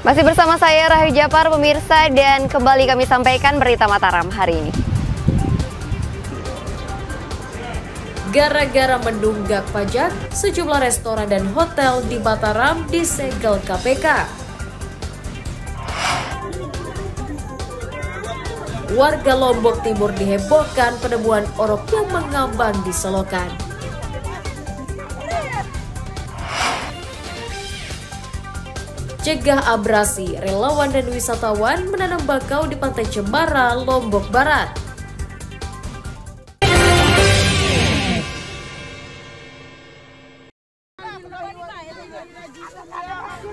Masih bersama saya Rahayu Japar, pemirsa, dan kembali kami sampaikan berita Mataram hari ini. Gara-gara menunggak pajak, sejumlah restoran dan hotel di Mataram disegel KPK. Warga Lombok Timur dihebohkan penemuan orok yang mengambang di selokan. Cegah abrasi, relawan dan wisatawan menanam bakau di Pantai Cemara, Lombok Barat.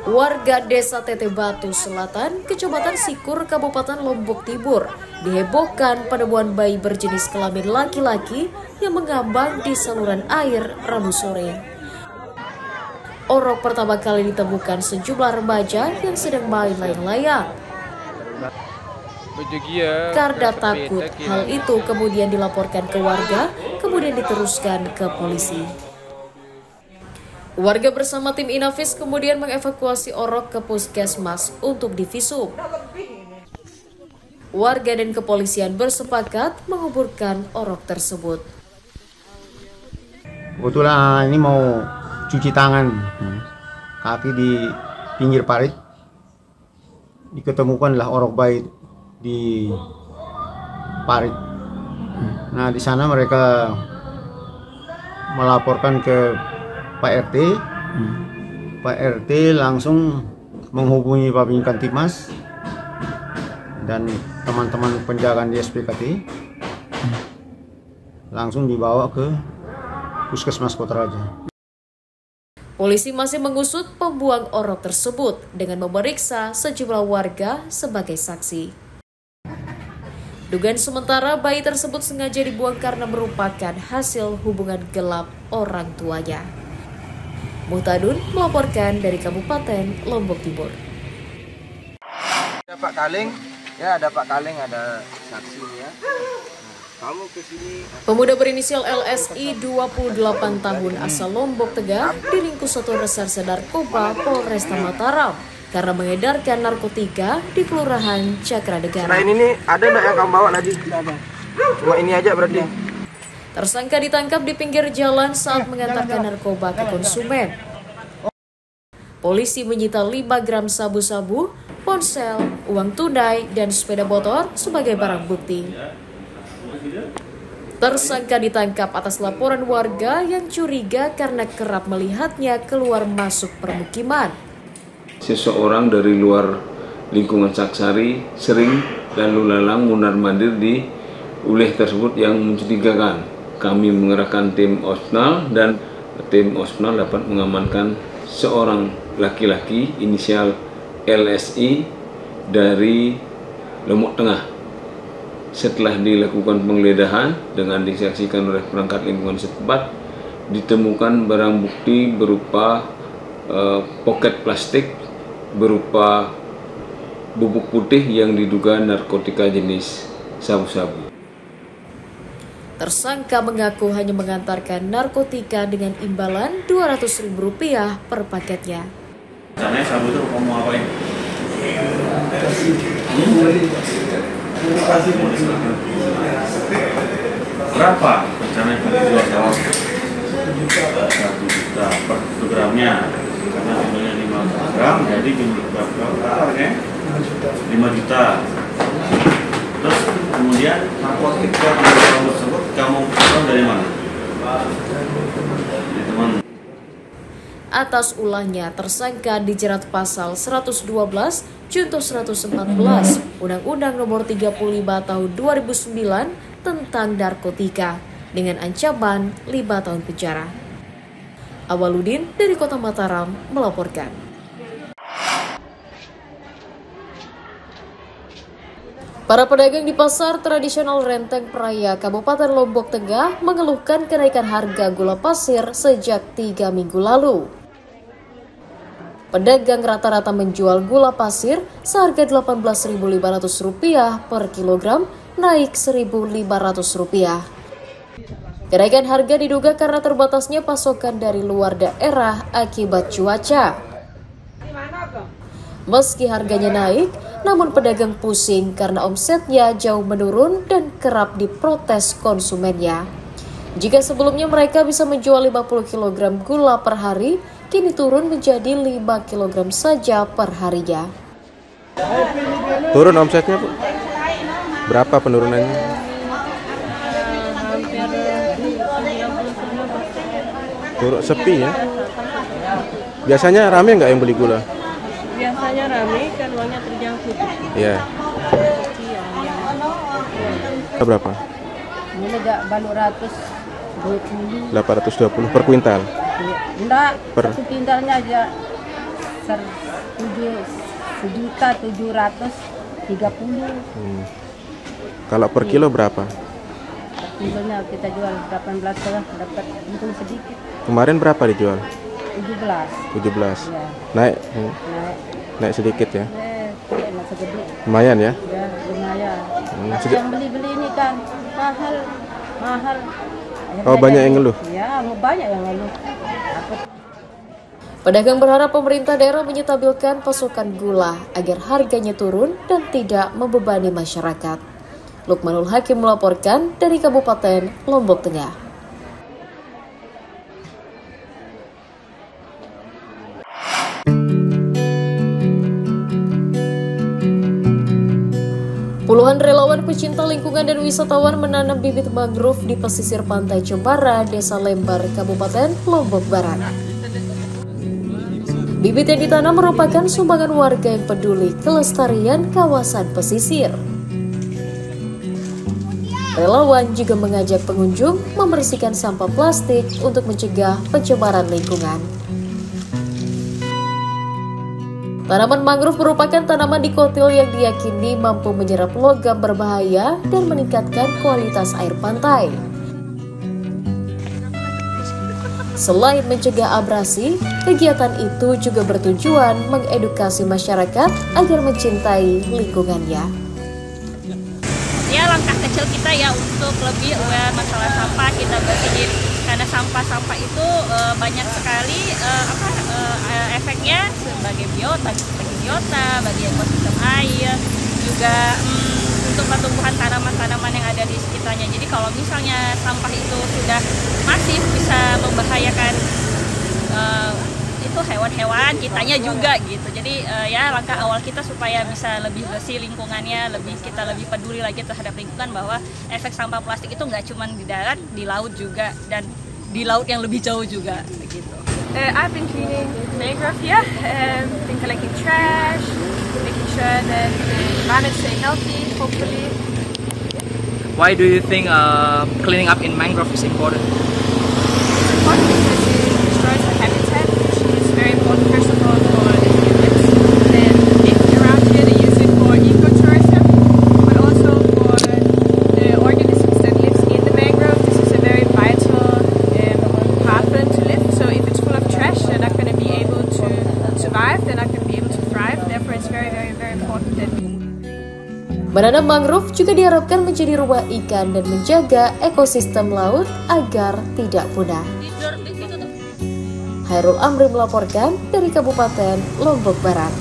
Warga Desa Tete Batu Selatan, Kecamatan Sikur, Kabupaten Lombok Timur, dihebohkan penemuan bayi berjenis kelamin laki-laki yang mengambang di saluran air Rabu sore. Orok pertama kali ditemukan sejumlah remaja yang sedang main layang-layang. Karena takut, hal itu kemudian dilaporkan ke warga, kemudian diteruskan ke polisi. Warga bersama tim Inavis kemudian mengevakuasi orok ke puskesmas untuk divisum. Warga dan kepolisian bersepakat menguburkan orok tersebut. Kebetulan ini mau cuci tangan, kaki di pinggir parit, diketemukanlah orok bayi di parit. Nah, di sana mereka melaporkan ke Pak RT. Pak RT langsung menghubungi Babin Kamtibmas dan teman-teman penjagaan di SPKT, langsung dibawa ke Puskesmas Kota Raja. Polisi masih mengusut pembuang orok tersebut dengan memeriksa sejumlah warga sebagai saksi. Dugaan sementara bayi tersebut sengaja dibuang karena merupakan hasil hubungan gelap orang tuanya. Muhtadun melaporkan dari Kabupaten Lombok Timur. Ada Pak Kaleng, ada saksi ya. Kamu kesini. Pemuda berinisial LSI 28 tahun asal Lombok Tengah diringkus Satuan Reserse Narkoba Polresta Mataram karena mengedarkan narkotika di Kelurahan Cakranegara. Selain ini ada nggak yang kamu bawa lagi? Cuma ini aja berarti. Tersangka ditangkap di pinggir jalan saat mengantarkan narkoba ke konsumen. Polisi menyita 5 gram sabu-sabu, ponsel, uang tunai, dan sepeda motor sebagai barang bukti. Tersangka ditangkap atas laporan warga yang curiga karena kerap melihatnya keluar masuk permukiman. Seseorang dari luar lingkungan Saksari sering lalu lalang mundar-mandir di wilayah tersebut yang mencurigakan. Kami mengerahkan tim Osnal dan tim Osnal dapat mengamankan seorang laki-laki inisial LSI dari Lombok Tengah. Setelah dilakukan penggeledahan dengan disaksikan oleh perangkat lingkungan setempat, ditemukan barang bukti berupa poket plastik berupa bubuk putih yang diduga narkotika jenis sabu-sabu. Tersangka mengaku hanya mengantarkan narkotika dengan imbalan Rp200.000 per paketnya. Caranya sabu itu kamu apain? Berapa rencananya dijual sabu? 1 juta per gramnya. Karena jumlahnya 5 gram, jadi jumlah berapa harganya? 5 juta. Terus kemudian narkotika tersebut kamu tahu dari mana? Dari teman. Atas ulahnya, tersangka dijerat pasal 112 junto 114 Undang-Undang Nomor 35 Tahun 2009 tentang narkotika dengan ancaman 5 tahun penjara. Awaludin dari Kota Mataram melaporkan. Para pedagang di pasar tradisional Renteng Peraya, Kabupaten Lombok Tengah mengeluhkan kenaikan harga gula pasir sejak 3 minggu lalu. Pedagang rata-rata menjual gula pasir seharga Rp18.500 per kilogram, naik Rp1.500. Kenaikan harga diduga karena terbatasnya pasokan dari luar daerah akibat cuaca. Meski harganya naik, namun pedagang pusing karena omsetnya jauh menurun dan kerap diprotes konsumennya. Jika sebelumnya mereka bisa menjual 50 kg gula per hari, kini turun menjadi 5 kg saja per harinya. Turun omsetnya, Bu? Berapa penurunannya? Hampir 90%. Turun sepi ya? Biasanya rame nggak yang beli gula? Biasanya rame kan uangnya terjangkit. Iya. Berapa? Ini enggak balu 820 per kuintal. Enggak, Per. satu kuintalnya aja 1.730. Kalau per kilo berapa? Kilonya kita jual 18 lah, dapat untung sedikit. Kemarin berapa dijual? 17. 17. Ya. Naik Naik sedikit ya. Enak segede. Lumayan ya. Ya, lumayan. Tapi sedikit. yang beli-beli ini kan mahal. Akhirnya Oh, banyak yang ngeluh. Ya, banyak yang ngeluh. Pedagang berharap pemerintah daerah menyetabilkan pasokan gula agar harganya turun dan tidak membebani masyarakat. Lukmanul Hakim melaporkan dari Kabupaten Lombok Tengah. Puluhan relawan pecinta lingkungan dan wisatawan menanam bibit mangrove di pesisir pantai Cembara, Desa Lembar, Kabupaten Lombok Barat. Bibit yang ditanam merupakan sumbangan warga yang peduli kelestarian kawasan pesisir. Relawan juga mengajak pengunjung membersihkan sampah plastik untuk mencegah pencemaran lingkungan. Tanaman mangrove merupakan tanaman dikotil yang diyakini mampu menyerap logam berbahaya dan meningkatkan kualitas air pantai. Selain mencegah abrasi, kegiatan itu juga bertujuan mengedukasi masyarakat agar mencintai lingkungannya. Ya, langkah kecil kita ya untuk lebih aware masalah sampah, kita bersihin karena sampah-sampah itu banyak sekali efeknya sebagai biota, bagi ekosistem air, juga untuk pertumbuhan tanaman-tanaman yang ada di sekitarnya. Jadi kalau misalnya sampah itu sudah masif bisa membahayakan itu hewan-hewan, kitanya juga gitu. Jadi ya langkah awal kita supaya bisa lebih bersih lingkungannya, kita lebih peduli lagi terhadap lingkungan, bahwa efek sampah plastik itu nggak cuma di darat, di laut juga, dan di laut yang lebih jauh juga begitu. I've been cleaning mangrove here, been collecting trash, making sure that the environment stay healthy, hopefully. Why do you think cleaning up in mangrove is important? It's important because it destroys the habitat, which is very important first of all for the humans. Then around here they use it for ecotourism, but also for the organisms that live in the mangrove. This is a very vital pathway to live. So if it's full of trash, they're not going to be able to survive. They're not going to be able to thrive. Therefore, it's very, very, very important that Menanam mangrove juga diharapkan menjadi rumah ikan dan menjaga ekosistem laut agar tidak punah. Hairul Amri melaporkan dari Kabupaten Lombok Barat.